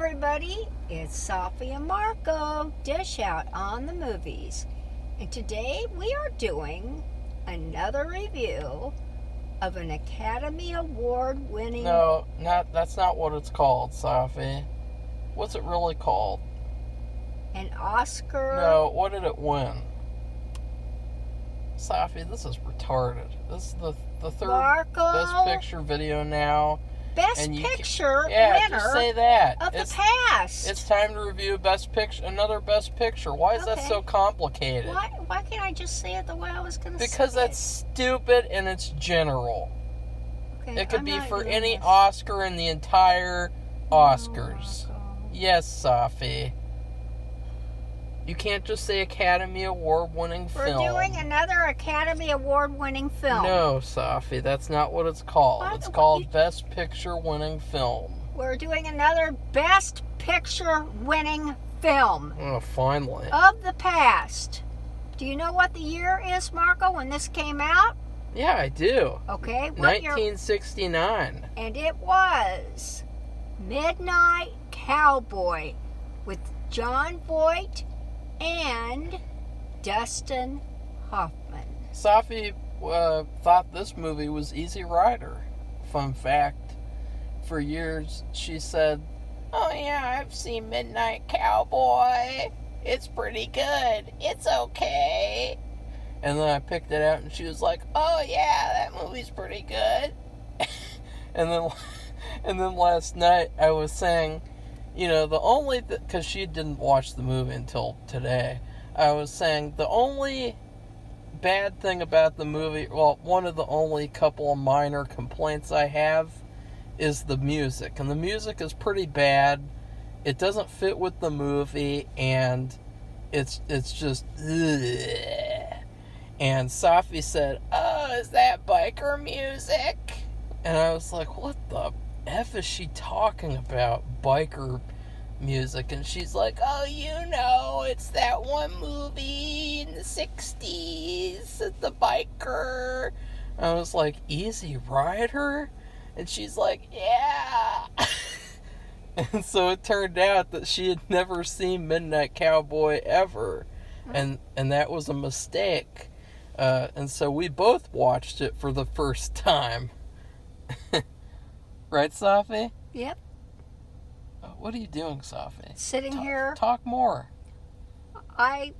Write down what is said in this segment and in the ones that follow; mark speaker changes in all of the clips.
Speaker 1: everybody, it's Safi and Marco, Dish Out on the Movies. And today we are doing another review of an Academy Award winning...
Speaker 2: No, that's not what it's called, Safi. What's it really called?
Speaker 1: An Oscar...
Speaker 2: No, what did it win? Safi, this is retarded. This is the third
Speaker 1: Marco,
Speaker 2: Best Picture video now.
Speaker 1: Best Picture
Speaker 2: yeah,
Speaker 1: winner
Speaker 2: just say that.
Speaker 1: Of the past.
Speaker 2: It's time to review another Best Picture. Why is that so complicated?
Speaker 1: Why can't I just say it the way I was going to say it?
Speaker 2: Because that's stupid and it's general.
Speaker 1: Okay,
Speaker 2: it could be for any Oscar in the entire Oscars. Yes, Safi. You can't just say Academy Award-winning film.
Speaker 1: We're doing another Academy Award-winning film.
Speaker 2: No, Safi, that's not what it's called. It's called Best Picture-winning film.
Speaker 1: We're doing another Best Picture-winning film.
Speaker 2: Oh, finally.
Speaker 1: Of the past. Do you know what the year is, Marco, when this came out?
Speaker 2: Yeah, I do.
Speaker 1: Okay, what year?
Speaker 2: 1969.
Speaker 1: And it was Midnight Cowboy with Jon Voight and Dustin Hoffman.
Speaker 2: Safi thought this movie was Easy Rider. Fun fact. For years, she said, "Oh yeah, I've seen Midnight Cowboy. It's pretty good. It's okay." And then I picked it out and she was like, "Oh yeah, that movie's pretty good." and then last night I was saying, you know, because she didn't watch the movie until today, I was saying the only bad thing about the movie, well, one of the only couple of minor complaints I have is the music. And the music is pretty bad. It doesn't fit with the movie, and it's just, ugh. And Safi said, "Oh, is that biker music?" And I was like, what the F is she talking about, biker music? And she's like, "Oh, you know, it's that one movie in the 60s, the biker." I was like, Easy Rider? And she's like, "Yeah." And so it turned out that she had never seen Midnight Cowboy ever. And that was a mistake. And so we both watched it for the first time. Right, Safi?
Speaker 1: Yep.
Speaker 2: What are you doing, Safi?
Speaker 1: Sitting here.
Speaker 2: Talk more.
Speaker 1: I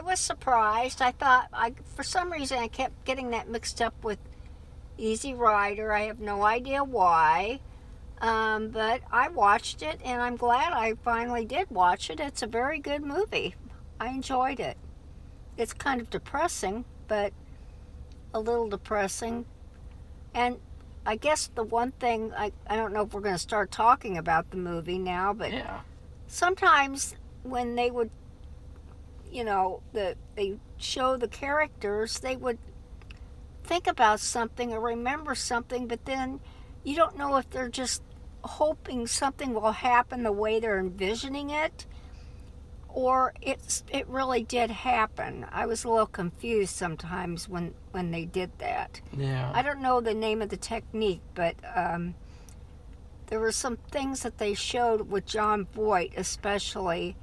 Speaker 1: was surprised. I thought, for some reason, I kept getting that mixed up with Easy Rider. I have no idea why. But I watched it, and I'm glad I finally did watch it. It's a very good movie. I enjoyed it. It's kind of depressing, but a little depressing. And I guess the one thing, I don't know if we're going to start talking about the movie now, but
Speaker 2: yeah.
Speaker 1: Sometimes when they would, you know, they show the characters, they would think about something or remember something, but then you don't know if they're just hoping something will happen the way they're envisioning it, or it really did happen. I was a little confused sometimes when they did that.
Speaker 2: Yeah.
Speaker 1: I don't know the name of the technique, but there were some things that they showed with Jon Voight, especially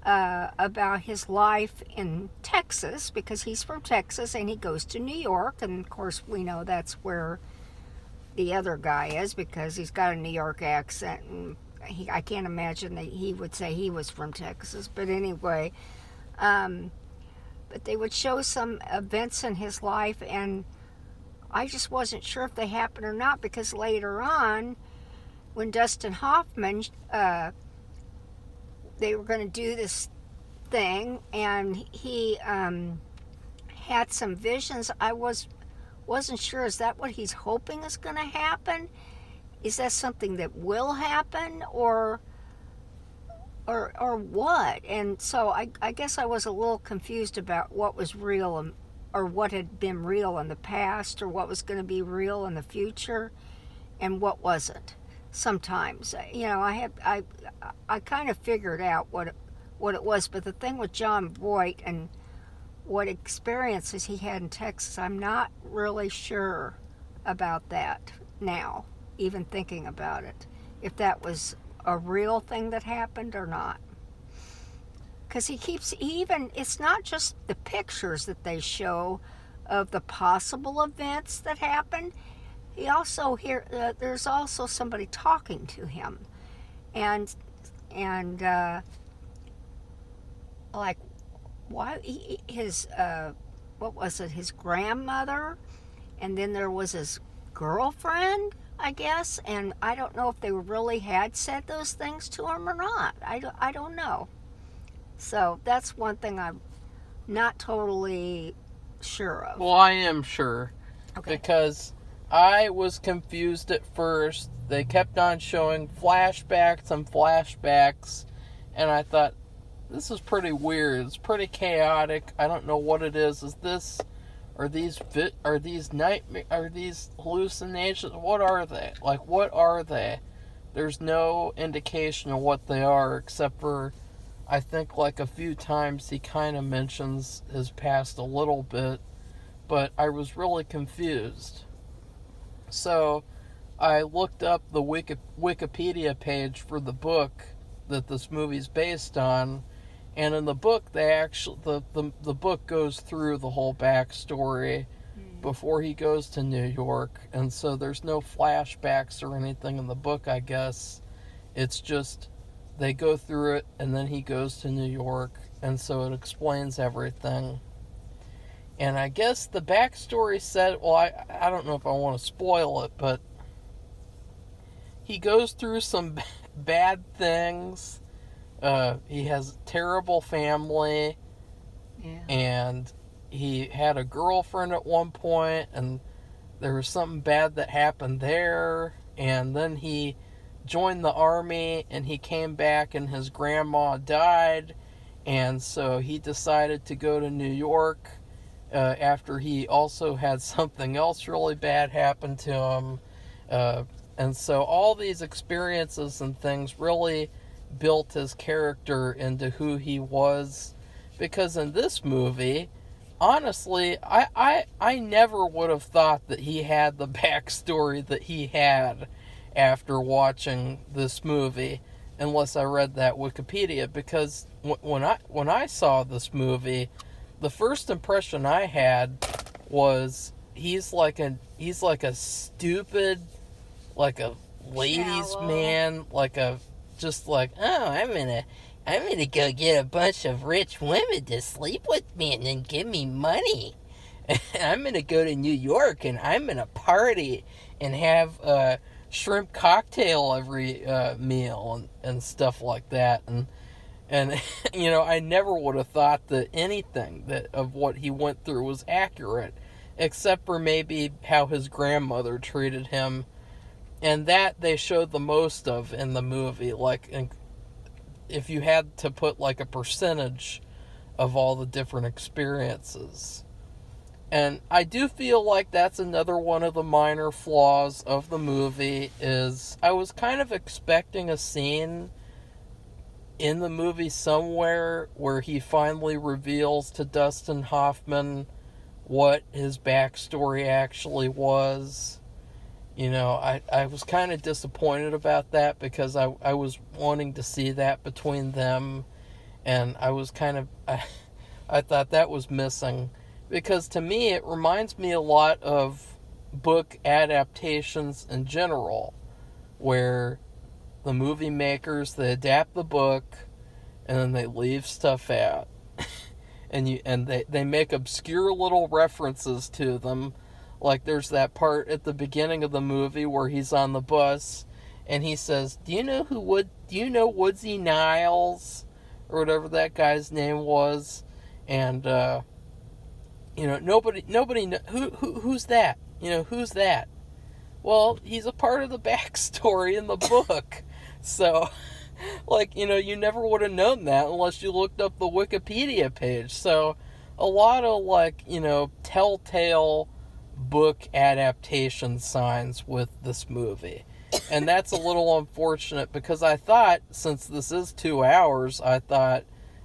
Speaker 1: about his life in Texas, because he's from Texas and he goes to New York, and of course we know that's where the other guy is because he's got a New York accent, and I can't imagine that he would say he was from Texas. But anyway, but they would show some events in his life, and I just wasn't sure if they happened or not, because later on, when Dustin Hoffman, they were going to do this thing, and he had some visions. I wasn't sure, is that what he's hoping is going to happen? Is that something that will happen, or what? And so I guess I was a little confused about what was real or what had been real in the past, or what was going to be real in the future, and what wasn't. Sometimes, you know, I kind of figured out what it was, but the thing with Jon Voight and what experiences he had in Texas, I'm not really sure about that now, even thinking about it. If that was a real thing that happened or not. Because it's not just the pictures that they show of the possible events that happened. He also there's also somebody talking to him, and like why his what was it, his grandmother, and then there was his girlfriend, I guess, and I don't know if they really had said those things to him or not. I don't know. So that's one thing I'm not totally sure of.
Speaker 2: Well, I am sure.
Speaker 1: Okay.
Speaker 2: Because I was confused at first. They kept on showing flashbacks and flashbacks, and I thought, this is pretty weird. It's pretty chaotic. I don't know what it is. Are these hallucinations? What are they? Like, what are they? There's no indication of what they are, except for, I think, like a few times he kind of mentions his past a little bit, but I was really confused. So I looked up the Wikipedia page for the book that this movie's based on, and in the book they actually the book goes through the whole backstory before he goes to New York, and so there's no flashbacks or anything in the book, I guess. It's just they go through it and then he goes to New York, and so it explains everything. And I guess the backstory said, well, I don't know if I want to spoil it, but he goes through some bad things. He has a terrible family.
Speaker 1: Yeah.
Speaker 2: And he had a girlfriend at one point, and there was something bad that happened there. And then he joined the army, and he came back, and his grandma died. And so he decided to go to New York. After he also had something else really bad happen to him. And so all these experiences and things really built his character into who he was. Because in this movie, honestly, I never would have thought that he had the backstory that he had after watching this movie, unless I read that Wikipedia. Because when I saw this movie, the first impression I had was he's like a stupid, like a ladies'
Speaker 1: Shallow.
Speaker 2: man, like a just like, oh, I'm gonna go get a bunch of rich women to sleep with me and then give me money. I'm gonna go to New York and I'm gonna party and have a shrimp cocktail every meal and stuff like that. And you know, I never would have thought that anything of what he went through was accurate, except for maybe how his grandmother treated him, and that they showed the most of in the movie. Like, if you had to put like a percentage of all the different experiences. And I do feel like that's another one of the minor flaws of the movie, is I was kind of expecting a scene in the movie somewhere where he finally reveals to Dustin Hoffman what his backstory actually was. You know, I was kind of disappointed about that, because I was wanting to see that between them, and I was kind of, I thought that was missing, because to me it reminds me a lot of book adaptations in general, where the movie makers, they adapt the book and then they leave stuff out. and they make obscure little references to them. Like, there's that part at the beginning of the movie where he's on the bus and he says, do you know Woodsy Niles? Or whatever that guy's name was. And you know, nobody who's that? You know, who's that? Well, he's a part of the backstory in the book. So, like, you know, you never would have known that unless you looked up the Wikipedia page. So, a lot of, like, you know, telltale book adaptation signs with this movie. And that's a little unfortunate, because I thought, since this is 2 hours, I thought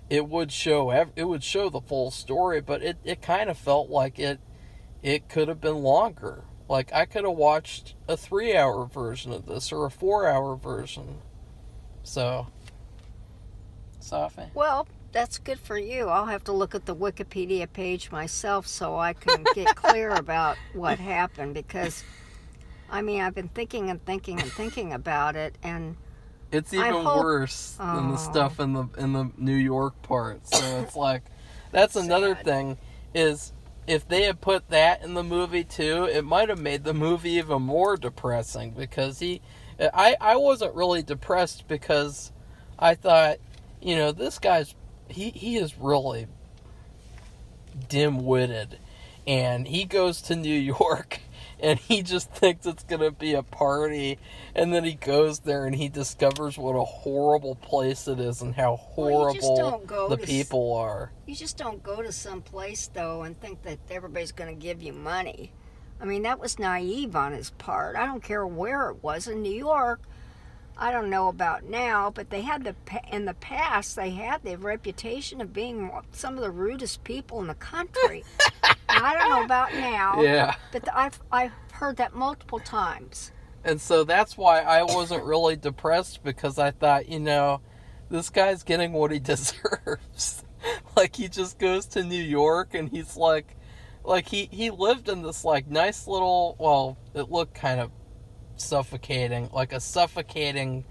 Speaker 2: it would show the full story, but it kind of felt like it could have been longer. Like, I could have watched a 3-hour version of this, or a 4-hour version. So, Safi.
Speaker 1: Well, that's good for you. I'll have to look at the Wikipedia page myself so I can get clear about what happened, because, I mean, I've been thinking and thinking and thinking about it, and
Speaker 2: It's even worse than the stuff in the New York part. So it's like, that's another thing, is if they had put that in the movie too, it might have made the movie even more depressing, because I wasn't really depressed because I thought, you know, this guy's, he is really dim-witted, and he goes to New York and he just thinks it's going to be a party, and then he goes there and he discovers what a horrible place it is and how horrible the people are.
Speaker 1: You just don't go to some place, though, and think that everybody's going to give you money. I mean, that was naive on his part. I don't care where it was. In New York, I don't know about now, but they had in the past, they had the reputation of being some of the rudest people in the country. I don't know about now.
Speaker 2: Yeah.
Speaker 1: But I've heard that multiple times.
Speaker 2: And so that's why I wasn't really depressed, because I thought, you know, this guy's getting what he deserves. Like, he just goes to New York and he's like he lived in this like nice little, well, it looked kind of suffocating, like a suffocating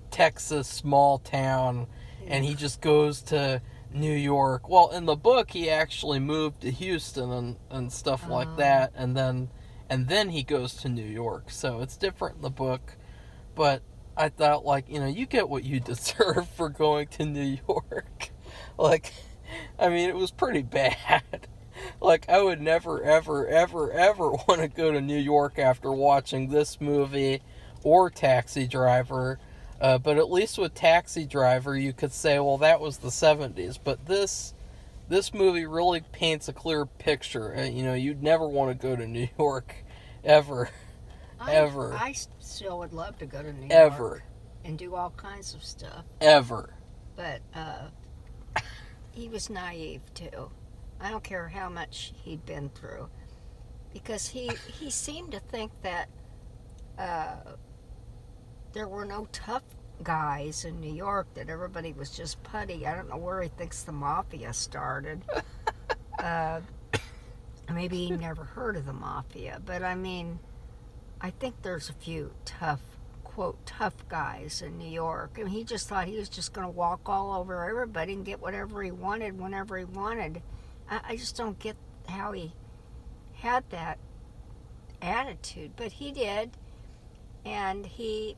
Speaker 2: Texas small town, and he just goes to New York. Well, in the book, he actually moved to Houston and stuff like that, and then he goes to New York. So it's different in the book, but I thought, like, you know, you get what you deserve for going to New York. Like, I mean, it was pretty bad. Like, I would never, ever, ever, ever want to go to New York after watching this movie or Taxi Driver. But at least with Taxi Driver, you could say, well, that was the 70s. But this movie really paints a clear picture. You know, you'd never want to go to New York, ever. Ever.
Speaker 1: I still would love to go to New
Speaker 2: York.
Speaker 1: And do all kinds of stuff.
Speaker 2: Ever.
Speaker 1: But he was naive, too. I don't care how much he'd been through. Because he seemed to think that there were no tough guys in New York, that everybody was just putty. I don't know where he thinks the mafia started. Maybe he never heard of the mafia. But, I mean, I think there's a few tough, quote, tough guys in New York. And he just thought he was just going to walk all over everybody and get whatever he wanted whenever he wanted. I just don't get how he had that attitude, but he did, and he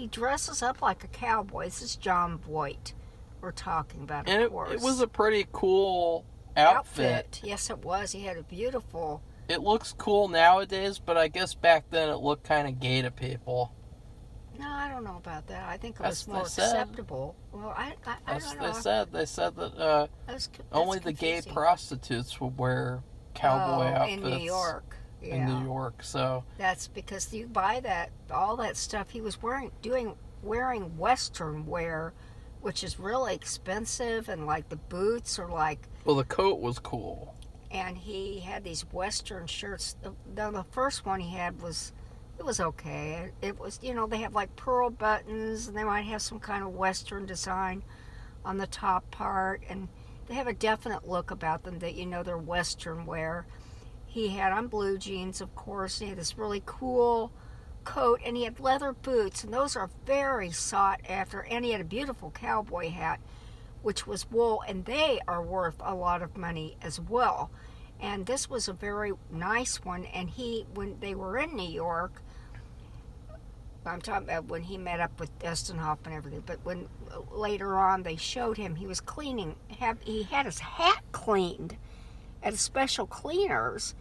Speaker 1: dresses up like a cowboy. This is John Voight we're talking about, of
Speaker 2: and
Speaker 1: course.
Speaker 2: It was a pretty cool outfit.
Speaker 1: Yes, it was. He had a beautiful...
Speaker 2: It looks cool nowadays, but I guess back then it looked kind of gay to people.
Speaker 1: No, I don't know about that. I think it was more acceptable. Well, I don't know.
Speaker 2: They said that only the gay prostitutes would wear cowboy outfits
Speaker 1: in New York. Yeah.
Speaker 2: In New York, so
Speaker 1: that's because you buy all that stuff he was wearing Western wear, which is really expensive, and like the boots are like.
Speaker 2: Well, the coat was cool.
Speaker 1: And he had these Western shirts. The first one he had was. It was okay. It was, you know, they have like pearl buttons, and they might have some kind of Western design on the top part, and they have a definite look about them that, you know, they're Western wear. He had on blue jeans, of course, and he had this really cool coat, and he had leather boots, and those are very sought after, and he had a beautiful cowboy hat, which was wool, and they are worth a lot of money as well. And this was a very nice one, and when they were in New York, I'm talking about when he met up with Dustin Hoffman and everything, but when later on they showed him, he was he had his hat cleaned at special cleaners.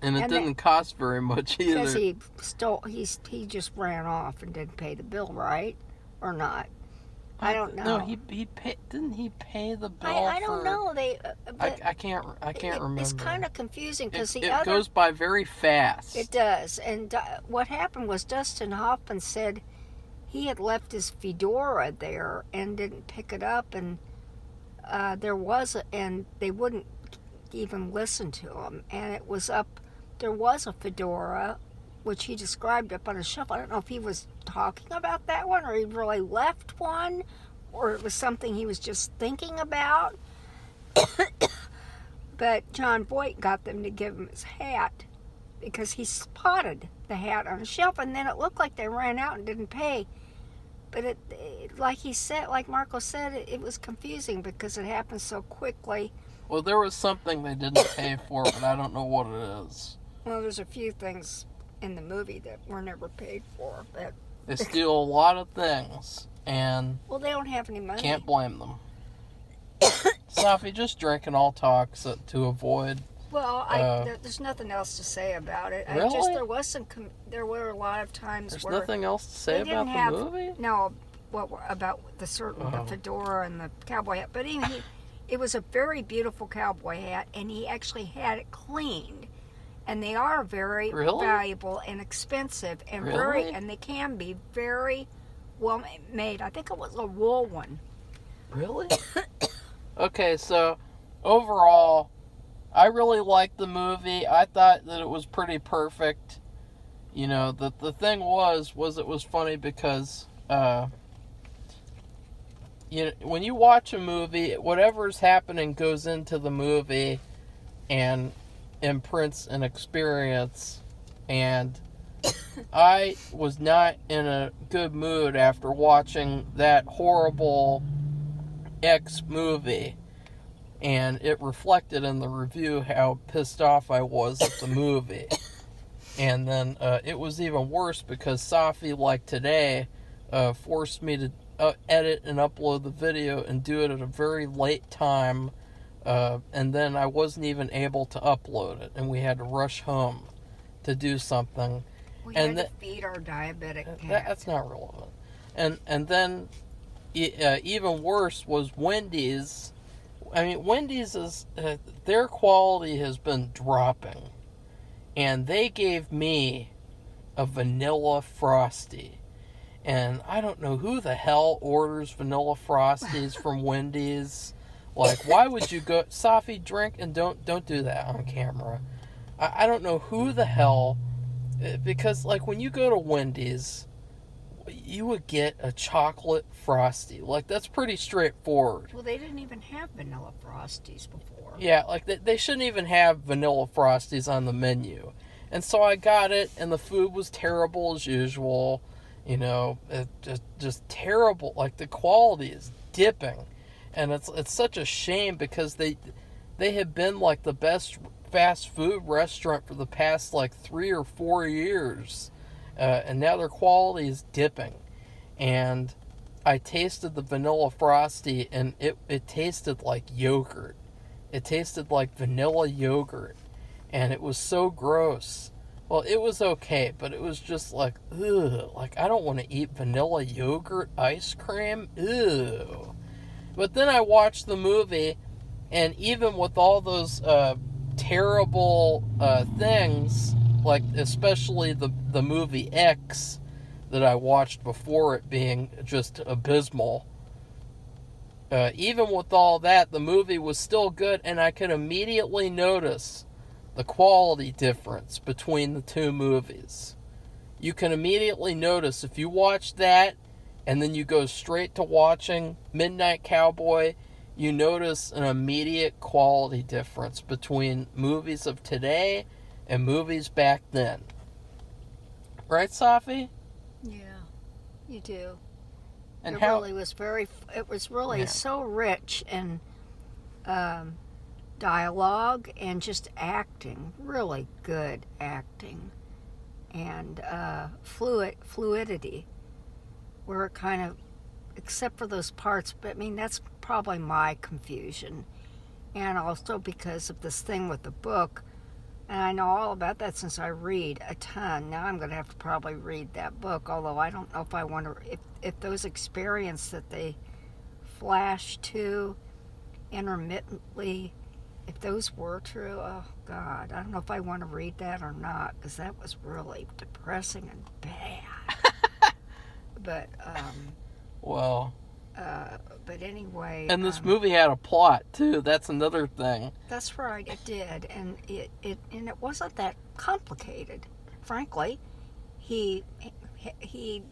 Speaker 2: And it didn't cost very much either.
Speaker 1: Because he just ran off and didn't pay the bill, right? Or not? I don't know.
Speaker 2: No, he paid. Didn't he pay the bill?
Speaker 1: I don't know.
Speaker 2: I can't remember.
Speaker 1: It's kind of confusing because
Speaker 2: it goes by very fast.
Speaker 1: It does. And what happened was Dustin Hoffman said he had left his fedora there and didn't pick it up, and and they wouldn't even listen to him. And it was up. There was a fedora which he described up on a shelf. I don't know if he was talking about that one or he really left one or it was something he was just thinking about. But John Voight got them to give him his hat because he spotted the hat on a shelf, and then it looked like they ran out and didn't pay. But it like he said, like Marco said, it was confusing because it happened so quickly.
Speaker 2: Well, there was something they didn't pay for, but I don't know what it is.
Speaker 1: Well, there's a few things in the movie that were never paid for, but
Speaker 2: They steal a lot of things, and
Speaker 1: well, they don't have any money.
Speaker 2: can't blame them. Safi, just drink and I'll talk to avoid.
Speaker 1: Well, there's nothing else to say about it.
Speaker 2: Really?
Speaker 1: There were a lot of times
Speaker 2: There's
Speaker 1: where
Speaker 2: nothing else to say
Speaker 1: they
Speaker 2: about
Speaker 1: didn't have,
Speaker 2: the movie?
Speaker 1: No, about the fedora and the cowboy hat. But it was a very beautiful cowboy hat, and he actually had it cleaned. And they are very valuable and expensive, and and they can be very well made. I think it was a wool one.
Speaker 2: Really? Okay, so overall, I really liked the movie. I thought that it was pretty perfect. You know, the thing was it was funny because you know, when you watch a movie, whatever's happening goes into the movie and imprints an experience. And I was not in a good mood after watching that horrible X movie, and it reflected in the review how pissed off I was at the movie. And then it was even worse because Safi, like today, forced me to edit and upload the video and do it at a very late time, and then I wasn't even able to upload it, and we had to rush home to do something.
Speaker 1: We had to feed our diabetic cat.
Speaker 2: That's not relevant. And then even worse was Wendy's. I mean, Wendy's is their quality has been dropping, and they gave me a vanilla Frosty, and I don't know who the hell orders vanilla Frosties from Wendy's. Like, why would you go, Safi, drink and don't do that on camera. I don't know who the hell, because like when you go to Wendy's, you would get a chocolate Frosty. Like, that's pretty straightforward.
Speaker 1: Well, they didn't even have vanilla Frosties before.
Speaker 2: Yeah, like they shouldn't even have vanilla Frosties on the menu. And so I got it, and the food was terrible as usual. You know, it just terrible. Like, the quality is dipping. And it's such a shame because they have been like the best fast food restaurant for the past like 3 or 4 years. And now their quality is dipping. And I tasted the vanilla Frosty, and it tasted like yogurt. It tasted like vanilla yogurt. And it was so gross. Well, it was okay, but it was just like, ugh. Like, I don't want to eat vanilla yogurt ice cream. Ew. But then I watched the movie, and even with all those terrible things, like especially the movie X that I watched before it being just abysmal, even with all that, the movie was still good, and I could immediately notice the quality difference between the two movies. You can immediately notice if you watch that and then you go straight to watching Midnight Cowboy, you notice an immediate quality difference between movies of today and movies back then. Right, Safi?
Speaker 1: Yeah, you do.
Speaker 2: And
Speaker 1: it was really so rich in dialogue and just acting, really good acting, and fluidity, where it kind of, except for those parts, but I mean, that's probably my confusion, and also because of this thing with the book, and I know all about that since I read a ton. Now I'm going to have to probably read that book, although I don't know if I want to, if those experiences that they flash to intermittently, if those were true, oh God, I don't know if I want to read that or not, because that was really depressing and bad. But, but anyway.
Speaker 2: And this movie had a plot, too. That's another thing.
Speaker 1: That's right, it did. And it wasn't that complicated, frankly. he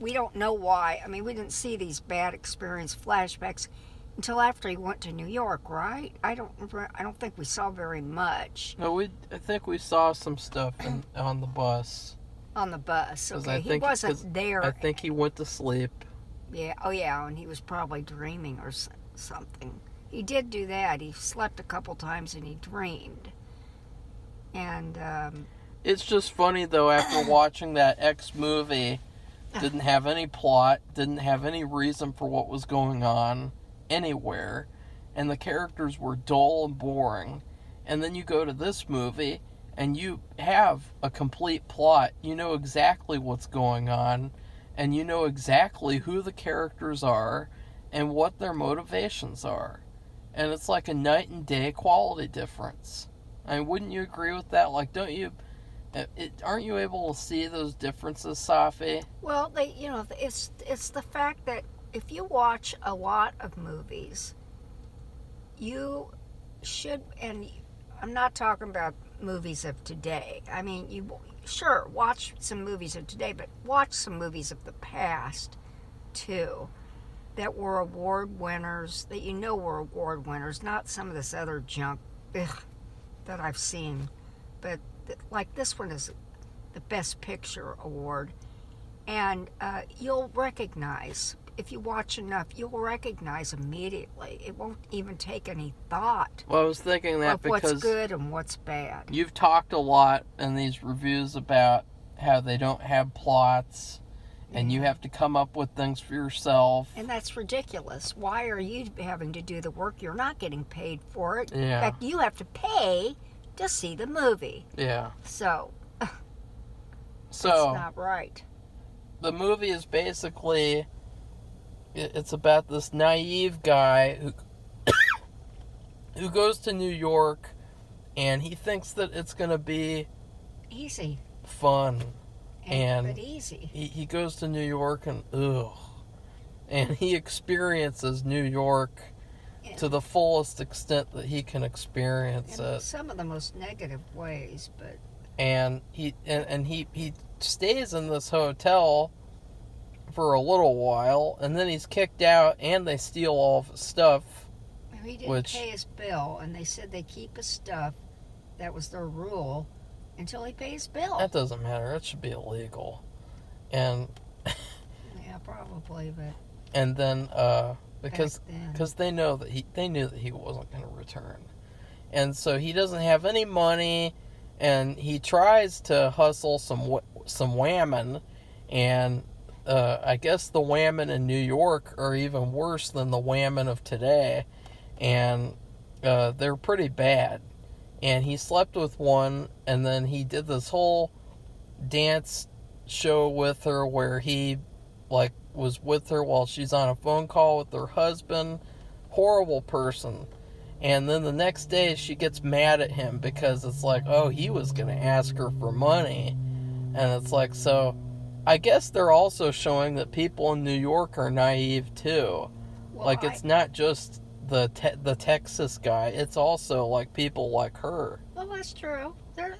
Speaker 1: we don't know why. I mean, we didn't see these bad experience flashbacks until after he went to New York, right? I don't think we saw very much.
Speaker 2: No, I think we saw some stuff on the bus.
Speaker 1: On the bus,
Speaker 2: 'Cause
Speaker 1: okay. He wasn't there.
Speaker 2: I think he went to sleep.
Speaker 1: Yeah. Oh, yeah. And he was probably dreaming or something. He did do that. He slept a couple times and he dreamed. And
Speaker 2: it's just funny though. After watching that X movie, didn't have any plot, didn't have any reason for what was going on anywhere, and the characters were dull and boring. And then you go to this movie and you have a complete plot. You know exactly what's going on, and you know exactly who the characters are and what their motivations are. And it's like a night and day quality difference. I mean, wouldn't you agree with that? Like, aren't you able to see those differences, Safi?
Speaker 1: well, it's the fact that if you watch a lot of movies, you should, and I'm not talking about movies of today. I mean, sure, watch some movies of today, but watch some movies of the past, too, that were award winners, that were award winners, not some of this other junk that I've seen. But, like, this one is the Best Picture award. And you'll recognize, if you watch enough, you'll recognize immediately. It won't even take any thought.
Speaker 2: Well, I was thinking that because
Speaker 1: what's good and what's bad.
Speaker 2: You've talked a lot in these reviews about how they don't have plots, and you have to come up with things for yourself.
Speaker 1: And that's ridiculous. Why are you having to do the work? You're not getting paid for it.
Speaker 2: Yeah.
Speaker 1: In fact, you have to pay to see the movie.
Speaker 2: Yeah.
Speaker 1: So that's not right.
Speaker 2: The movie is basically, it's about this naive guy who goes to New York, and he thinks that it's going to be
Speaker 1: easy,
Speaker 2: fun,
Speaker 1: but easy.
Speaker 2: He goes to New York and he experiences New York to the fullest extent that he can experience it.
Speaker 1: Some of the most negative ways, but.
Speaker 2: And he stays in this hotel for a little while, and then he's kicked out, and they steal all of his stuff.
Speaker 1: He didn't pay his bill, and they said they keep his stuff. That was their rule until he pays his bill.
Speaker 2: That doesn't matter. It should be illegal. And
Speaker 1: yeah, probably, but.
Speaker 2: And then because they knew that he wasn't going to return, and so he doesn't have any money. And he tries to hustle some whammon, and I guess the whammon in New York are even worse than the whammon of today, and they're pretty bad. And he slept with one, and then he did this whole dance show with her where he was with her while she's on a phone call with her husband. Horrible person. And then the next day she gets mad at him because it's like, oh, he was going to ask her for money. And it's like, so I guess they're also showing that people in New York are naive too. Well, it's not just the Texas guy. It's also like people like her.
Speaker 1: Well, that's true. They're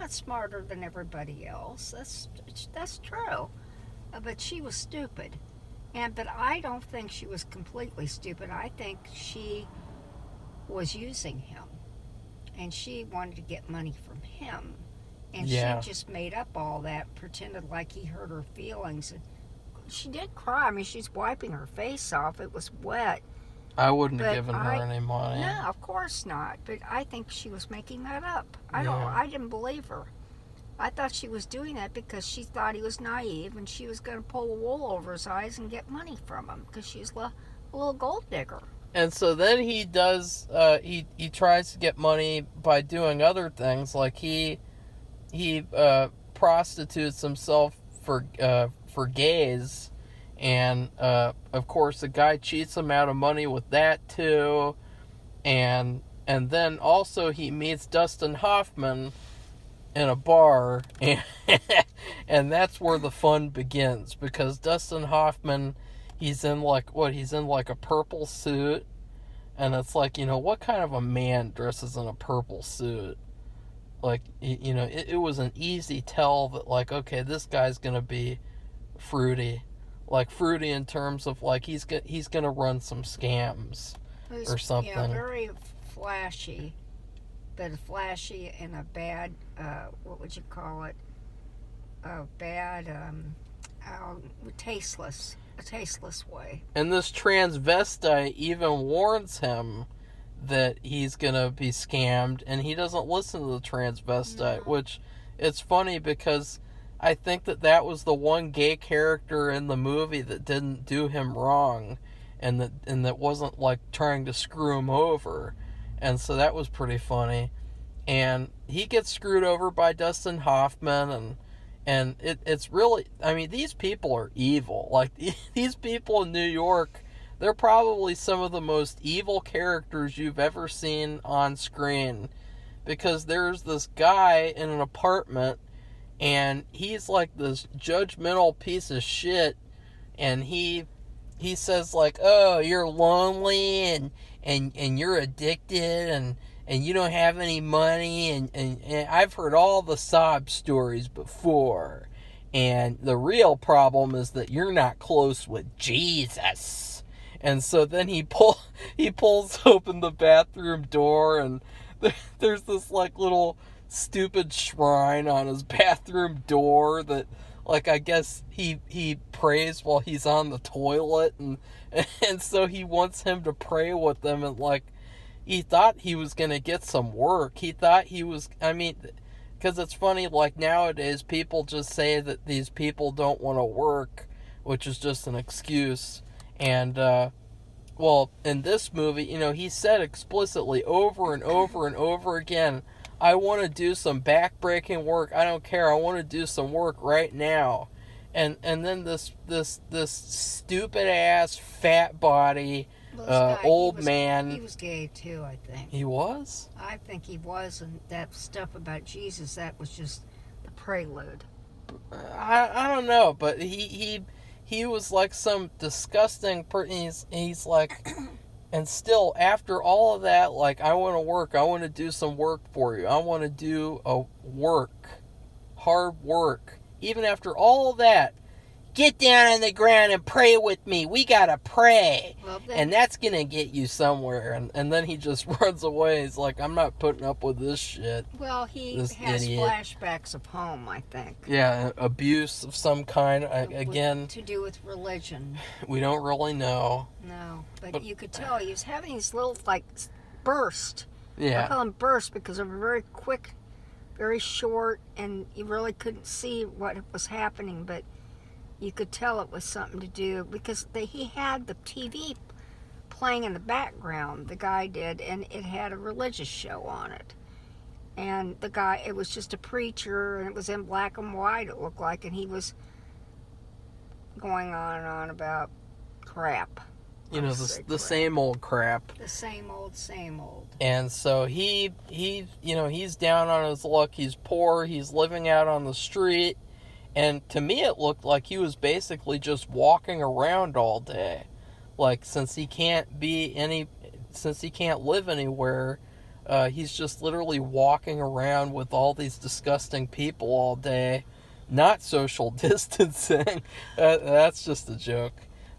Speaker 1: not smarter than everybody else. That's true. But she was stupid. But I don't think she was completely stupid. I think she was using him, and she wanted to get money from him, and she just made up all that, pretended like he hurt her feelings, and she did cry. I mean, she's wiping her face off. It was wet.
Speaker 2: I wouldn't have given her any money.
Speaker 1: No, of course not. But I think she was making that up. I didn't believe her. I thought she was doing that because she thought he was naive, and she was going to pull the wool over his eyes and get money from him because she's a little gold digger.
Speaker 2: And so then he does. He tries to get money by doing other things, like he prostitutes himself for gays, and of course the guy cheats him out of money with that too, and then also he meets Dustin Hoffman in a bar, and that's where the fun begins, because Dustin Hoffman. He's in like a purple suit, and it's like, what kind of a man dresses in a purple suit? Like, you know, it was an easy tell that, like, okay, this guy's gonna be fruity. Like, fruity in terms of, like, he's gonna run some scams or something.
Speaker 1: Yeah, very flashy, but flashy in a bad, what would you call it? A bad, tasteless, a tasteless way.
Speaker 2: And this transvestite even warns him that he's gonna be scammed, and he doesn't listen to the transvestite, which it's funny because I think that was the one gay character in the movie that didn't do him wrong, and that wasn't like trying to screw him over, and so that was pretty funny. And he gets screwed over by Dustin Hoffman, and it's really, I mean, these people are evil. Like, these people in New York, they're probably some of the most evil characters you've ever seen on screen, because there's this guy in an apartment, and he's like this judgmental piece of shit, and he says, like, oh, you're lonely, and you're addicted, and you don't have any money, and I've heard all the sob stories before, and the real problem is that you're not close with Jesus. And so then he pulls open the bathroom door, and there's this like little stupid shrine on his bathroom door that, like, I guess he prays while he's on the toilet, and so he wants him to pray with them, and like, he thought he was gonna get some work. He thought he was, I mean, because it's funny, like, nowadays people just say that these people don't want to work, which is just an excuse. And well, in this movie, you know, he said explicitly over and over and over again, I want to do some back-breaking work. I don't care. I want to do some work right now. And then this stupid ass fat body old man.
Speaker 1: He was gay too, I think.
Speaker 2: He was?
Speaker 1: I think he was, and that stuff about Jesus, that was just the prelude.
Speaker 2: I don't know, but he was like some disgusting person. He's like, and still after all of that, like, I want to work. I want to do some work for you. I want to do hard work. Even after all of that, get down on the ground and pray with me. We gotta pray. Well, and that's gonna get you somewhere. And then he just runs away. He's like, I'm not putting up with this shit.
Speaker 1: Well, he has flashbacks of home, I think.
Speaker 2: Yeah, abuse of some kind. Again,
Speaker 1: to do with religion.
Speaker 2: We don't really know.
Speaker 1: No, but you could tell he was having these little, like, bursts.
Speaker 2: Yeah.
Speaker 1: I call them bursts because they were very quick, very short, and you really couldn't see what was happening, but you could tell it was something to do because he had the TV playing in the background, the guy did, and it had a religious show on it. And the guy, it was just a preacher, and it was in black and white, it looked like, and he was going on and on about crap.
Speaker 2: You know, the same old crap.
Speaker 1: The same old.
Speaker 2: And so he you know, he's down on his luck. He's poor. He's living out on the street. And to me, it looked like he was basically just walking around all day. Like, since he can't live anywhere, he's just literally walking around with all these disgusting people all day, not social distancing. That's just a joke.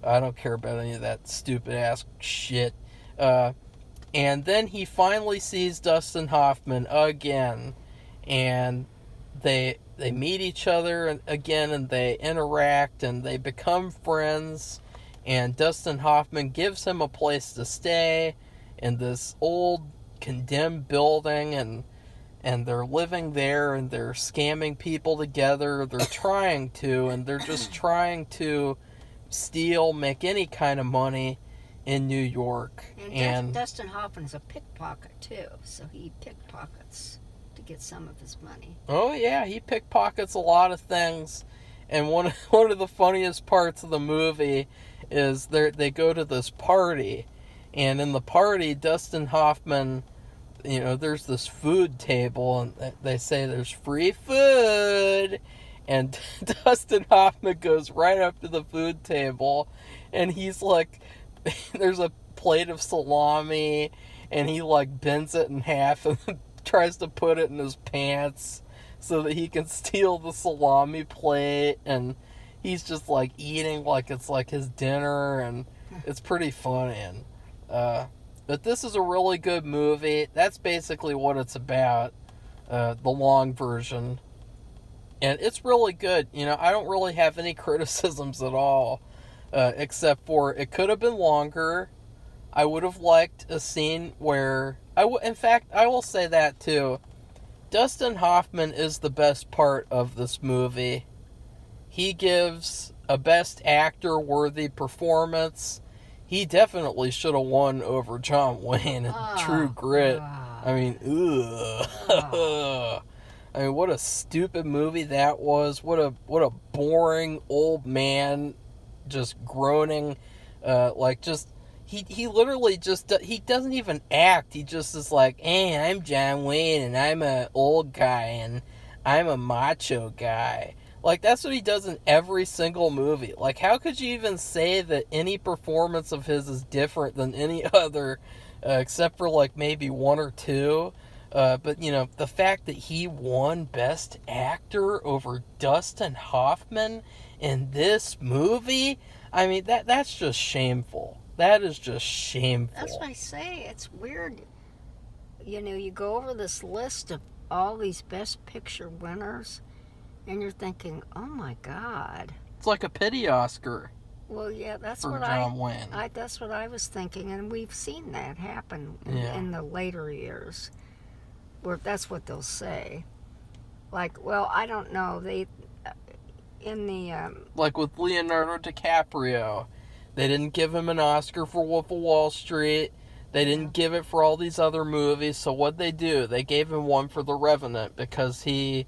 Speaker 2: I don't care about any of that stupid ass shit. And then he finally sees Dustin Hoffman again, and they meet each other again, and they interact, and they become friends, and Dustin Hoffman gives him a place to stay in this old condemned building, and they're living there, and they're scamming people together. They're trying to, and they're just trying to steal, make any kind of money in New York.
Speaker 1: And Dustin Hoffman's a pickpocket too, so he pickpockets to get some of his money.
Speaker 2: Oh yeah, he pickpockets a lot of things. And one of the funniest parts of the movie is they go to this party, and in the party, Dustin Hoffman, you know, there's this food table, and they say there's free food, and Dustin Hoffman goes right up to the food table, and he's like, there's a plate of salami, and he like bends it in half and tries to put it in his pants so that he can steal the salami plate, and he's just like eating like it's like his dinner, and it's pretty funny. And but this is a really good movie. That's basically what it's about, the long version. And it's really good. You know, I don't really have any criticisms at all, except for it could have been longer. I would have liked a scene where... in fact, I will say that too. Dustin Hoffman is the best part of this movie. He gives a best actor worthy performance. He definitely should have won over John Wayne in True Grit. I mean, ugh. I mean, what a stupid movie that was. What a boring old man just groaning. He literally just, he doesn't even act. He just is like, hey, I'm John Wayne, and I'm an old guy, and I'm a macho guy. Like, that's what he does in every single movie. Like, how could you even say that any performance of his is different than any other, except for, like, maybe one or two? But, you know, the fact that he won Best Actor over Dustin Hoffman in this movie, I mean, that's just shameful. That is just shameful.
Speaker 1: That's what I say. It's weird. You know, you go over this list of all these Best Picture winners, and you're thinking, oh my God.
Speaker 2: It's like a pity Oscar.
Speaker 1: Well, yeah, that's
Speaker 2: for
Speaker 1: what
Speaker 2: John Wayne.
Speaker 1: That's what I was thinking, and we've seen that happen in the later years, where that's what they'll say. Like, well, I don't know.
Speaker 2: Like with Leonardo DiCaprio, they didn't give him an Oscar for Wolf of Wall Street. They didn't give it for all these other movies. So what'd they do? They gave him one for The Revenant because he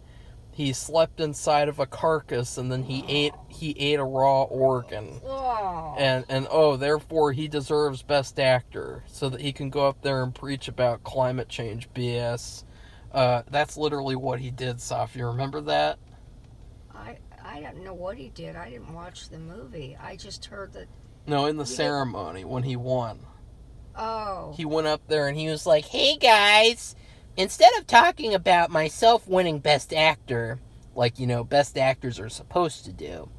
Speaker 2: slept inside of a carcass, and then he ate a raw organ.
Speaker 1: Oh.
Speaker 2: And therefore he deserves Best Actor so that he can go up there and preach about climate change BS. That's literally what he did, Safi. Remember that?
Speaker 1: I don't know what he did. I didn't watch the movie. I just heard that.
Speaker 2: No, in the ceremony when he won.
Speaker 1: Oh.
Speaker 2: He went up there and he was like, hey guys, instead of talking about myself winning Best Actor, like, you know, Best Actors are supposed to do,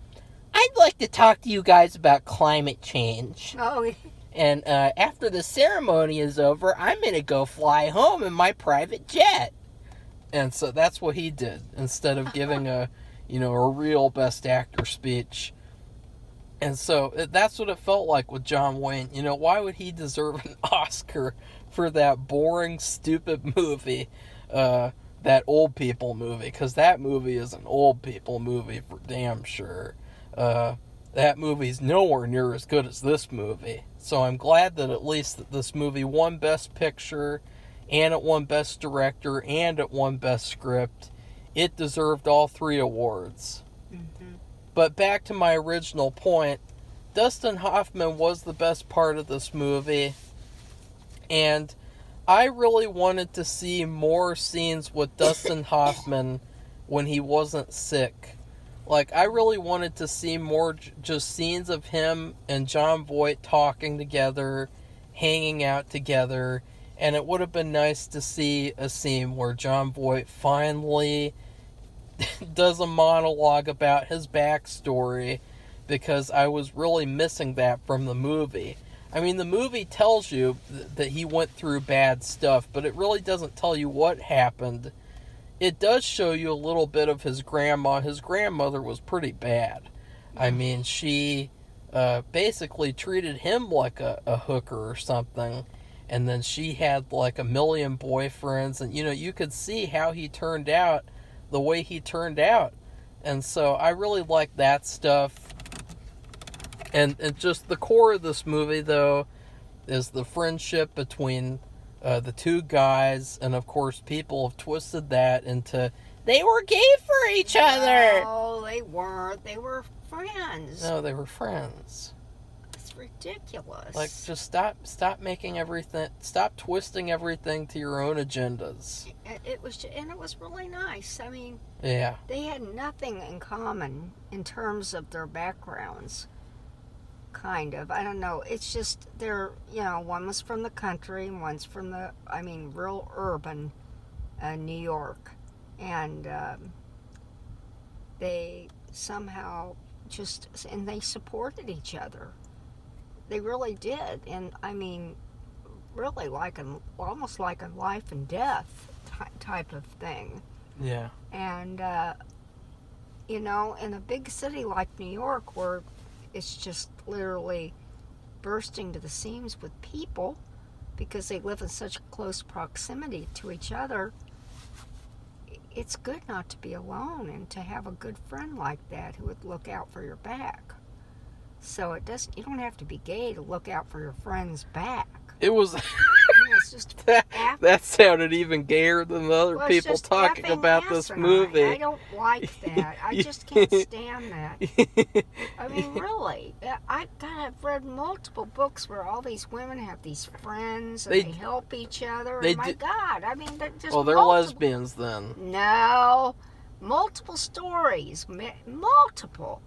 Speaker 2: I'd like to talk to you guys about climate change.
Speaker 1: Oh.
Speaker 2: And after the ceremony is over, I'm going to go fly home in my private jet. And so that's what he did, instead of giving a real Best Actor speech. And so that's what it felt like with John Wayne. You know, why would he deserve an Oscar for that boring, stupid movie, that old people movie? Because that movie is an old people movie for damn sure. That movie's nowhere near as good as this movie. So I'm glad that at least that this movie won Best Picture, and it won Best Director, and it won Best Script. It deserved all 3 awards.
Speaker 1: Mm-hmm.
Speaker 2: But back to my original point, Dustin Hoffman was the best part of this movie, and I really wanted to see more scenes with Dustin Hoffman when he wasn't sick. Like, I really wanted to see more just scenes of him and Jon Voight talking together, hanging out together, and it would have been nice to see a scene where Jon Voight finally does a monologue about his backstory, because I was really missing that from the movie. I mean, the movie tells you that he went through bad stuff, but it really doesn't tell you what happened. It does show you a little bit of his grandma. His grandmother was pretty bad. I mean, she basically treated him like a hooker or something, and then she had like a million boyfriends, and you could see how he turned out the way he turned out. And so I really like that stuff. And just the core of this movie, though, is the friendship between the two guys. And, of course, people have twisted that into, they were gay for each other.
Speaker 1: No, they weren't. They were friends.
Speaker 2: No, they were friends.
Speaker 1: It's ridiculous.
Speaker 2: Like, just stop making everything, stop twisting everything to your own agendas.
Speaker 1: It was really nice. I mean,
Speaker 2: yeah,
Speaker 1: they had nothing in common in terms of their backgrounds. Kind of. I don't know. It's just they're, one was from the country and one's from real urban. New York, and they somehow and they supported each other. They really did, and I mean, really almost like a life and death type of thing.
Speaker 2: Yeah.
Speaker 1: And in a big city like New York, where it's just literally bursting to the seams with people because they live in such close proximity to each other, it's good not to be alone and to have a good friend like that who would look out for your back. So you don't have to be gay to look out for your friend's back.
Speaker 2: It was
Speaker 1: It's just
Speaker 2: that sounded even gayer than the other people talking about this movie.
Speaker 1: I don't like that. I just can't stand that. I mean, really, I've read multiple books where all these women have these friends and they help each other. My God, I mean, they're just
Speaker 2: they're lesbians then.
Speaker 1: No, multiple stories, multiple.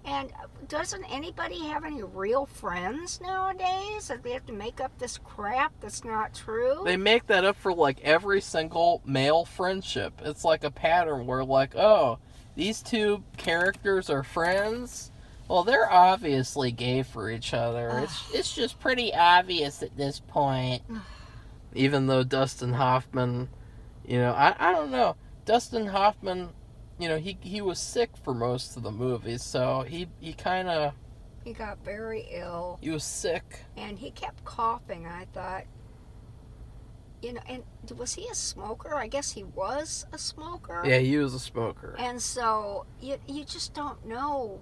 Speaker 1: And doesn't anybody have any real friends nowadays? That they have to make up this crap that's not true?
Speaker 2: They make that up for like every single male friendship. It's like a pattern where like, oh, these two characters are friends. Well, they're obviously gay for each other. It's just pretty obvious at this point. Even though Dustin Hoffman, I don't know. Dustin Hoffman, he was sick for most of the movie, so he kind of...
Speaker 1: He got very ill.
Speaker 2: He was sick.
Speaker 1: And he kept coughing. I thought, and was he a smoker? I guess he was a smoker.
Speaker 2: Yeah, he was a smoker.
Speaker 1: And so you just don't know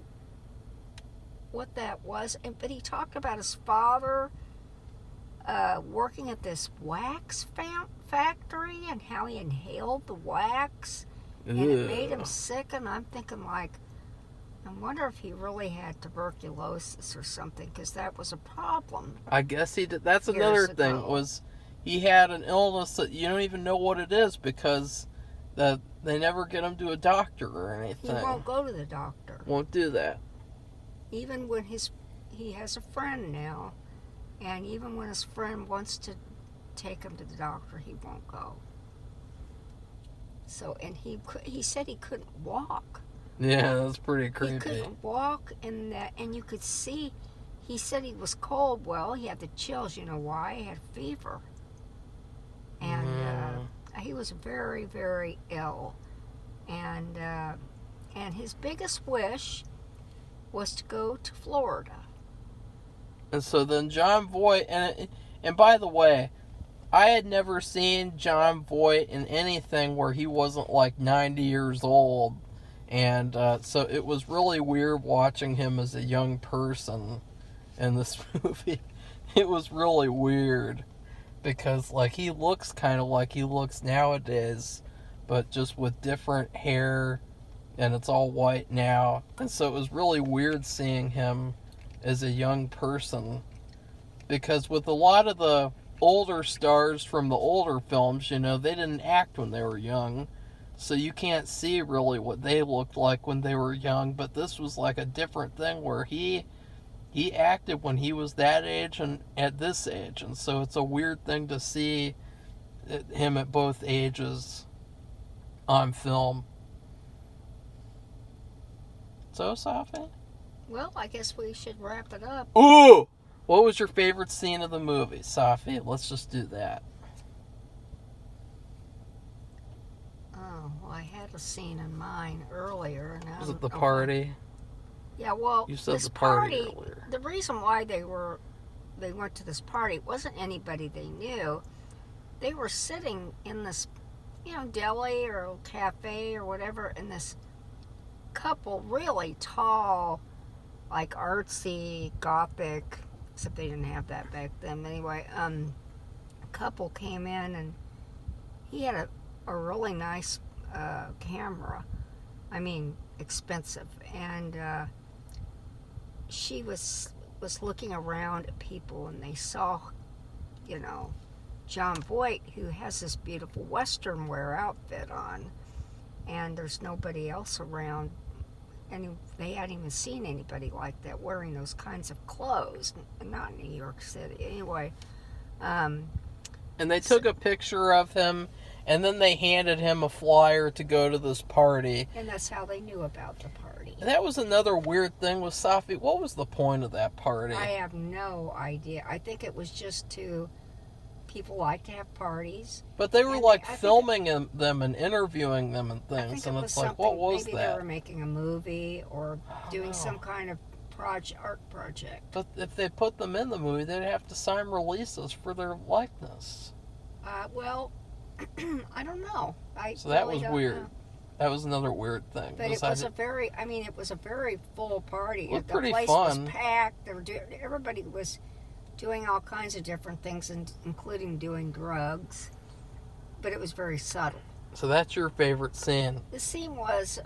Speaker 1: what that was. But he talked about his father working at this wax factory and how he inhaled the wax. And it made him sick, and I'm thinking, I wonder if he really had tuberculosis or something, because that was a problem.
Speaker 2: I guess he did. That's another thing, was he had an illness that you don't even know what it is, because they never get him to a doctor or anything.
Speaker 1: He won't go to the doctor.
Speaker 2: Won't do that.
Speaker 1: Even when he has a friend now, and even when his friend wants to take him to the doctor, he won't go. So, and he said he couldn't walk.
Speaker 2: Yeah, that's pretty creepy.
Speaker 1: He couldn't walk, and you could see. He said he was cold. Well, he had the chills. You know why? He had fever, and he was very, very ill. And his biggest wish was to go to Florida.
Speaker 2: And so then Jon Voight, and by the way, I had never seen Jon Voight in anything where he wasn't like 90 years old. And so it was really weird watching him as a young person in this movie. It was really weird. Because like he looks kind of like he looks nowadays, but just with different hair, and it's all white now. And so it was really weird seeing him as a young person. Because with a lot of the older stars from the older films, they didn't act when they were young, so you can't see really what they looked like when they were young. But this was like a different thing where he acted when he was that age and at this age, and so it's a weird thing to see him at both ages on film. So, Safi?
Speaker 1: Well, I guess we should wrap it up.
Speaker 2: Ooh! What was your favorite scene of the movie, Safi? Let's just do that.
Speaker 1: Oh, well, I had a scene in mind earlier. And
Speaker 2: was it the party?
Speaker 1: Yeah, well,
Speaker 2: you said
Speaker 1: this
Speaker 2: the party earlier.
Speaker 1: The reason why they went to this party wasn't anybody they knew. They were sitting in this, deli or cafe or whatever, and this couple, really tall, like artsy, gothic, except they didn't have that back then. Anyway, a couple came in, and he had a really nice camera. I mean, expensive. And she was looking around at people, and they saw, Jon Voight, who has this beautiful Western wear outfit on, and there's nobody else around. And they hadn't even seen anybody like that wearing those kinds of clothes, not in New York City. Anyway.
Speaker 2: And they took a picture of him, And then they handed him a flyer to go to this party.
Speaker 1: And that's how they knew about the party.
Speaker 2: That was another weird thing with Safi. What was the point of that party?
Speaker 1: I have no idea. I think it was just to... People like to have parties.
Speaker 2: But they were filming them and interviewing them and things. And it's like, what was
Speaker 1: maybe
Speaker 2: that?
Speaker 1: They were making a movie or doing some kind of art project.
Speaker 2: But if they put them in the movie, they'd have to sign releases for their likeness.
Speaker 1: Well, I don't know.
Speaker 2: So that was weird. Know. That was another weird thing.
Speaker 1: But it was a very full party.
Speaker 2: It was pretty
Speaker 1: fun. The place
Speaker 2: fun.
Speaker 1: was packed. Everybody was doing all kinds of different things, including doing drugs. But it was very subtle.
Speaker 2: So that's your favorite scene?
Speaker 1: The scene was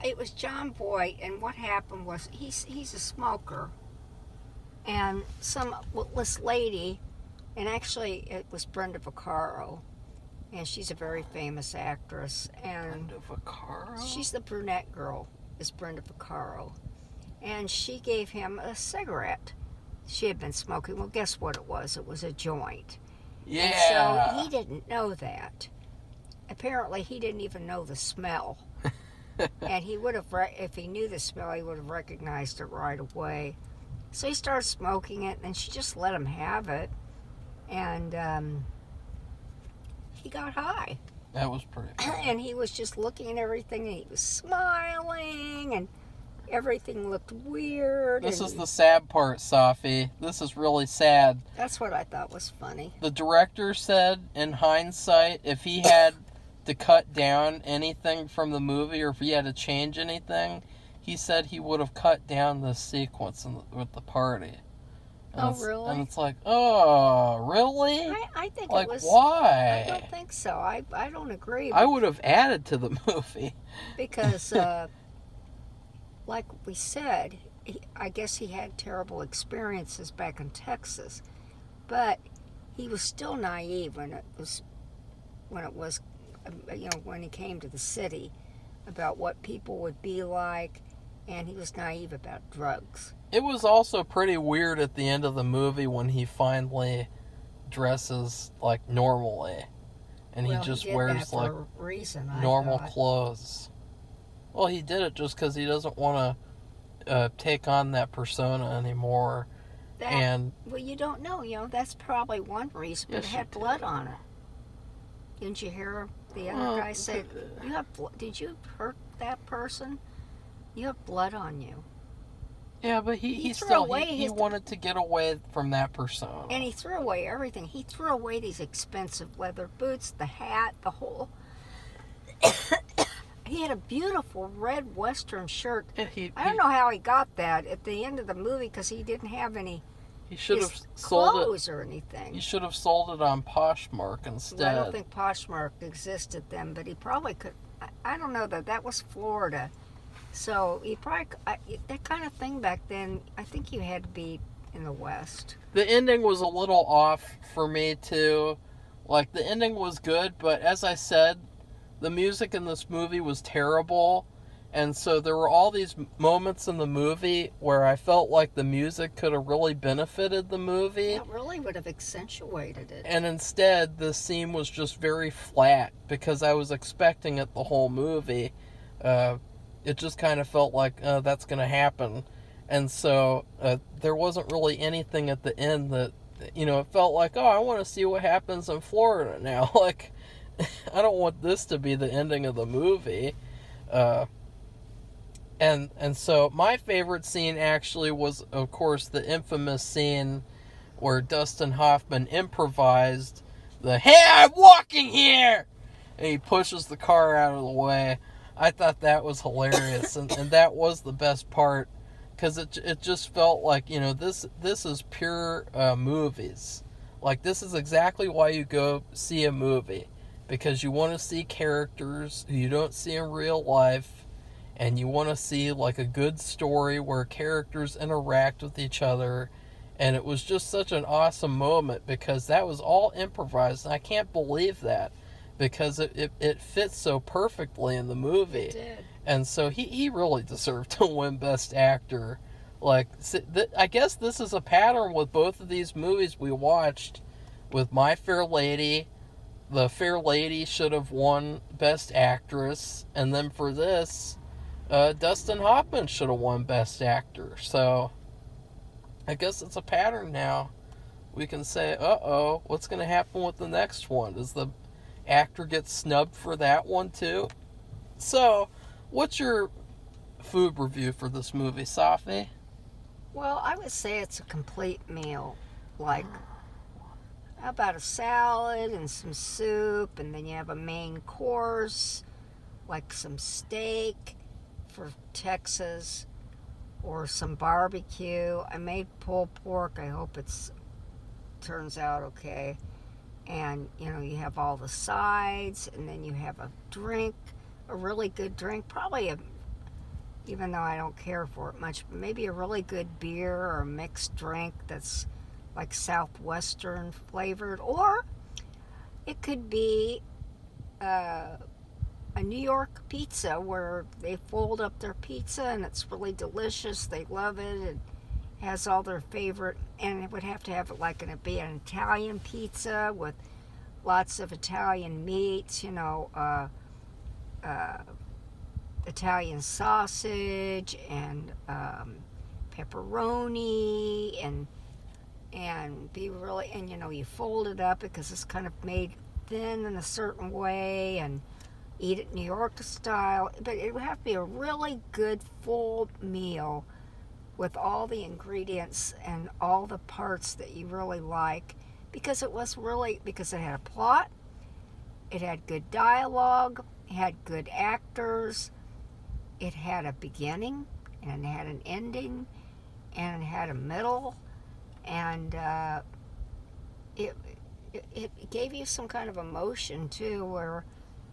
Speaker 1: it was John Voight, and what happened was he's a smoker. And this lady, and actually it was Brenda Vaccaro, and she's a very famous actress. And
Speaker 2: Brenda Vaccaro?
Speaker 1: She's the brunette girl, is Brenda Vaccaro. And she gave him a cigarette. She had been smoking. Well, guess what it was? It was a joint.
Speaker 2: Yeah.
Speaker 1: And so he didn't know that. Apparently, he didn't even know the smell. And he would have, if he knew the smell, he would have recognized it right away. So he started smoking it, and she just let him have it. And he got high.
Speaker 2: That was pretty funny.
Speaker 1: And he was just looking at everything, and he was smiling, and everything looked weird.
Speaker 2: This is the sad part, Safi. This is really sad.
Speaker 1: That's what I thought was funny.
Speaker 2: The director said, in hindsight, if he had to cut down anything from the movie, or if he had to change anything, he said he would have cut down the sequence with the party. And
Speaker 1: really?
Speaker 2: And it's like, oh, really?
Speaker 1: I think
Speaker 2: like,
Speaker 1: it was...
Speaker 2: why?
Speaker 1: I don't think so. I don't agree.
Speaker 2: I would have added to the movie.
Speaker 1: Because... like we said, I guess he had terrible experiences back in Texas, but he was still naive when he came to the city about what people would be like, and he was naive about drugs.
Speaker 2: It was also pretty weird at the end of the movie when he finally dresses like normally, and he just wears like normal clothes. Well, he did it just because he doesn't want to take on that persona anymore.
Speaker 1: Well, you don't know. That's probably one reason. But it had blood on it. Didn't you hear the other guy say, "You have did you hurt that person? You have blood on you."
Speaker 2: Yeah, but he wanted to get away from that persona.
Speaker 1: And he threw away everything. He threw away these expensive leather boots, the hat, the whole... He had a beautiful red Western shirt. I don't know how he got that at the end of the movie because he didn't have any.
Speaker 2: He should have sold
Speaker 1: clothes or anything.
Speaker 2: He should have sold it on Poshmark instead.
Speaker 1: Well, I don't think Poshmark existed then, but he probably could. I don't know that was Florida, so he probably that kind of thing back then. I think you had to be in the West.
Speaker 2: The ending was a little off for me too. Like the ending was good, but as I said, the music in this movie was terrible, and so there were all these moments in the movie where I felt like the music could have really benefited the movie.
Speaker 1: It really would have accentuated it.
Speaker 2: And instead, the scene was just very flat because I was expecting it the whole movie. It just kind of felt like, that's going to happen. And so there wasn't really anything at the end that, it felt like, oh, I want to see what happens in Florida now. Like, I don't want this to be the ending of the movie. And so my favorite scene actually was, of course, the infamous scene where Dustin Hoffman improvised the, "Hey, I'm walking here!" And he pushes the car out of the way. I thought that was hilarious. and that was the best part. Because it just felt like, this is pure movies. Like, this is exactly why you go see a movie. Because you want to see characters who you don't see in real life, and you want to see like a good story where characters interact with each other. And it was just such an awesome moment because that was all improvised, and I can't believe that because it fits so perfectly in the movie.
Speaker 1: It did.
Speaker 2: And so he really deserved to win Best Actor. Like, I guess this is a pattern with both of these movies we watched. with My Fair Lady. The Fair Lady should have won Best Actress, and then for this, Dustin Hoffman should have won Best Actor. So, I guess it's a pattern now. We can say, uh-oh, what's going to happen with the next one? Does the actor get snubbed for that one too? So, what's your food review for this movie, Safi?
Speaker 1: Well, I would say it's a complete meal. Like, how about a salad and some soup, and then you have a main course, like some steak for Texas, or some barbecue. I made pulled pork. I hope it turns out okay. And, you have all the sides, and then you have a drink, a really good drink, probably even though I don't care for it much, maybe a really good beer or a mixed drink that's like Southwestern flavored, or it could be a New York pizza where they fold up their pizza and it's really delicious. They love it. It has all their favorite, and it would have to have it like be an Italian pizza with lots of Italian meats, Italian sausage and pepperoni and be really, and you fold it up because it's kind of made thin in a certain way, and eat it New York style. But it would have to be a really good full meal with all the ingredients and all the parts that you really like, because it had a plot, it had good dialogue, it had good actors, it had a beginning, and it had an ending, and it had a middle, and it gave you some kind of emotion too, where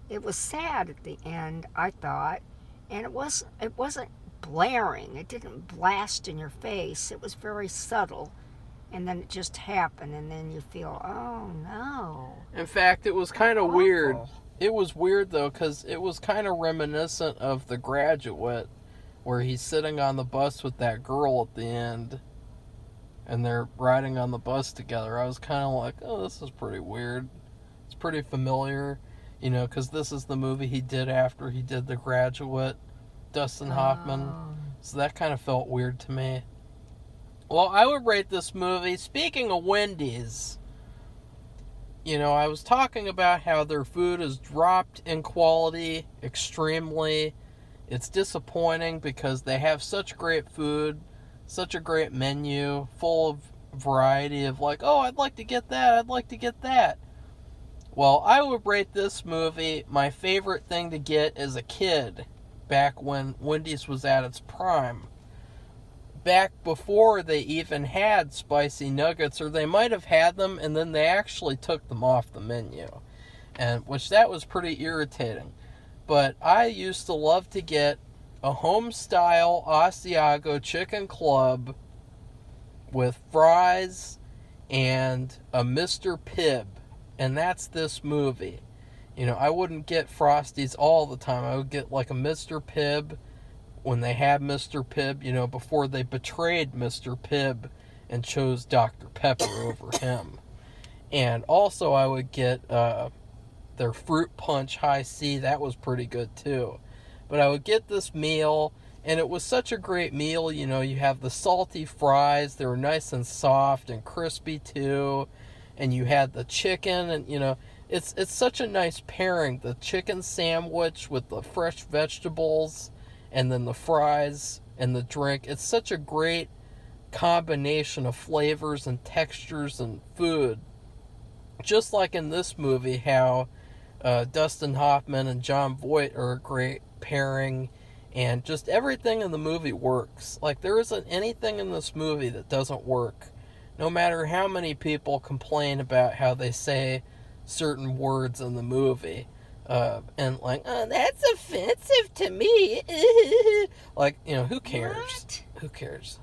Speaker 1: it was sad at the end, I thought, and it wasn't blaring. It didn't blast in your face. It was very subtle, and then it just happened, and then you feel, oh no.
Speaker 2: In fact, it was kind of weird. It was weird though, because it was kind of reminiscent of The Graduate, where he's sitting on the bus with that girl at the end, and they're riding on the bus together. I was kind of like, oh, this is pretty weird. It's pretty familiar, because this is the movie he did after he did The Graduate, Dustin Hoffman. So that kind of felt weird to me. Well, I would rate this movie, speaking of Wendy's, I was talking about how their food has dropped in quality extremely. It's disappointing because they have such great food, such a great menu, full of variety of like, oh, I'd like to get that, I'd like to get that. Well, I would rate this movie my favorite thing to get as a kid, back when Wendy's was at its prime. Back before they even had spicy nuggets, or they might have had them and then they actually took them off the menu, and that was pretty irritating. But I used to love to get a home-style Asiago chicken club with fries and a Mr. Pibb, and that's this movie. I wouldn't get Frosties all the time. I would get like a Mr. Pibb when they had Mr. Pibb, before they betrayed Mr. Pibb and chose Dr. Pepper over him. And also I would get their fruit punch high C. That was pretty good too. But I would get this meal, and it was such a great meal. You have the salty fries. They were nice and soft and crispy too. And you had the chicken, and it's such a nice pairing. The chicken sandwich with the fresh vegetables, and then the fries and the drink. It's such a great combination of flavors and textures and food. Just like in this movie, how Dustin Hoffman and Jon Voight are a great pairing, and just everything in the movie works. Like, there isn't anything in this movie that doesn't work. No matter how many people complain about how they say certain words in the movie. And like, oh, that's offensive to me. Like, who cares?
Speaker 1: What?
Speaker 2: Who cares?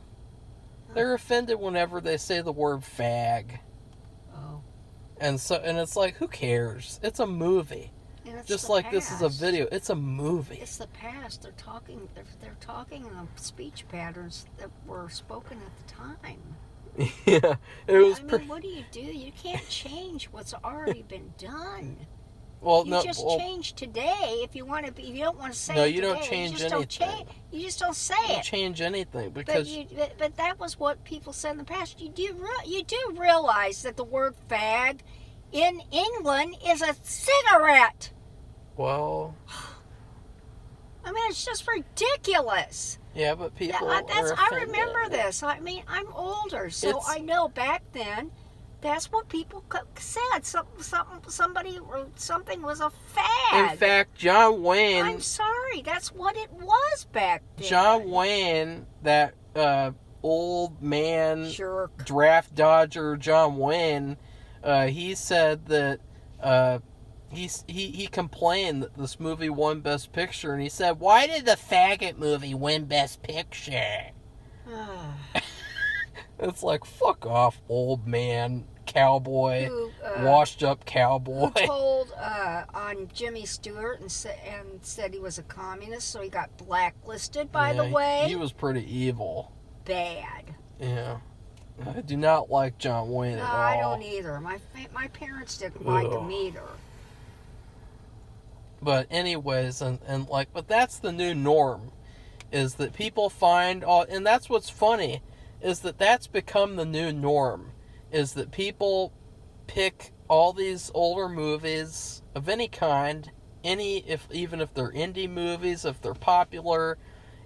Speaker 2: They're offended whenever they say the word fag.
Speaker 1: Oh.
Speaker 2: And it's like, who cares? It's a movie. Just like
Speaker 1: past.
Speaker 2: This is a video. It's a movie.
Speaker 1: It's the past. They're talking in the speech patterns that were spoken at the time.
Speaker 2: Yeah, it was.
Speaker 1: I mean, what do? You can't change what's already been done.
Speaker 2: Well,
Speaker 1: You
Speaker 2: no.
Speaker 1: just
Speaker 2: Well,
Speaker 1: change today if you want to. If you don't want to say
Speaker 2: no,
Speaker 1: it
Speaker 2: you
Speaker 1: today,
Speaker 2: don't change
Speaker 1: you just
Speaker 2: anything.
Speaker 1: don't change. You just don't say
Speaker 2: You don't
Speaker 1: it.
Speaker 2: change anything
Speaker 1: But
Speaker 2: because
Speaker 1: but that was what people said in the past. You do realize that the word fag in England is a cigarette.
Speaker 2: well,
Speaker 1: I mean, it's just ridiculous.
Speaker 2: yeah, but people
Speaker 1: I
Speaker 2: are offended.
Speaker 1: remember this. I mean, I'm older, so
Speaker 2: It's-
Speaker 1: I know back then. That's what people said. Somebody or something was a fad.
Speaker 2: In fact, John Wayne.
Speaker 1: I'm sorry. That's what it was back then.
Speaker 2: John Wayne, that old man,
Speaker 1: Sure.
Speaker 2: draft dodger, John Wayne. He said that he complained that this movie won Best Picture, and he said, "Why did the faggot movie win Best Picture?" It's like, fuck off, old man, cowboy, washed up cowboy.
Speaker 1: Who told on Jimmy Stewart and said he was a communist, so he got blacklisted. By the way,
Speaker 2: he was pretty evil.
Speaker 1: Bad.
Speaker 2: Yeah, I do not like John Wayne at all.
Speaker 1: I don't either. My parents didn't like him either.
Speaker 2: But anyways, but that's the new norm, is that people find and that's what's funny, is that that's become the new norm, is that people pick all these older movies of any kind, even if they're indie movies, if they're popular,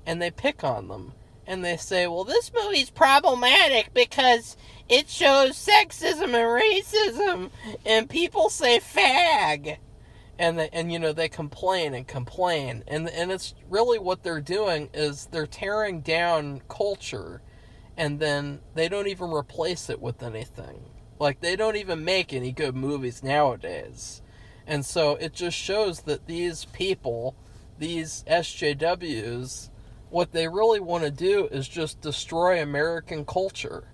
Speaker 2: and they pick on them. And they say, well, this movie's problematic because it shows sexism and racism, and people say fag. And they complain, and it's really what they're doing is they're tearing down culture, and then they don't even replace it with anything. Like, they don't even make any good movies nowadays. And so it just shows that these people, these SJWs, what they really want to do is just destroy American culture.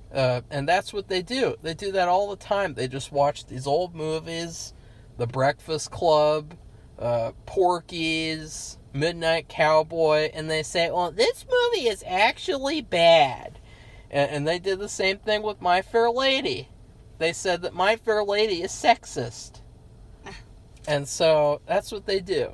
Speaker 2: And that's what they do. They do that all the time. They just watch these old movies, The Breakfast Club, Porky's, Midnight Cowboy, and they say, well, this movie is actually bad. And they did the same thing with My Fair Lady. They said that My Fair Lady is sexist. And so that's what they do.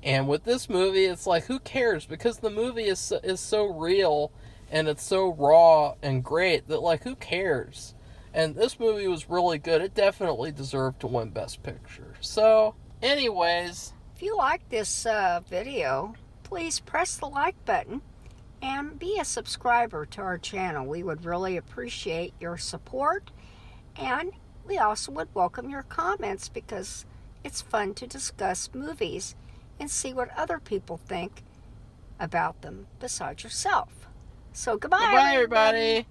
Speaker 2: And with this movie, it's like, who cares? Because the movie is so real and it's so raw and great that, like, who cares? And this movie was really good. It definitely deserved to win Best Picture. So, anyways.
Speaker 1: If you like this video, please press the like button and be a subscriber to our channel. We would really appreciate your support. And we also would welcome your comments because it's fun to discuss movies and see what other people think about them besides yourself. So goodbye,
Speaker 2: Goodbye, everybody.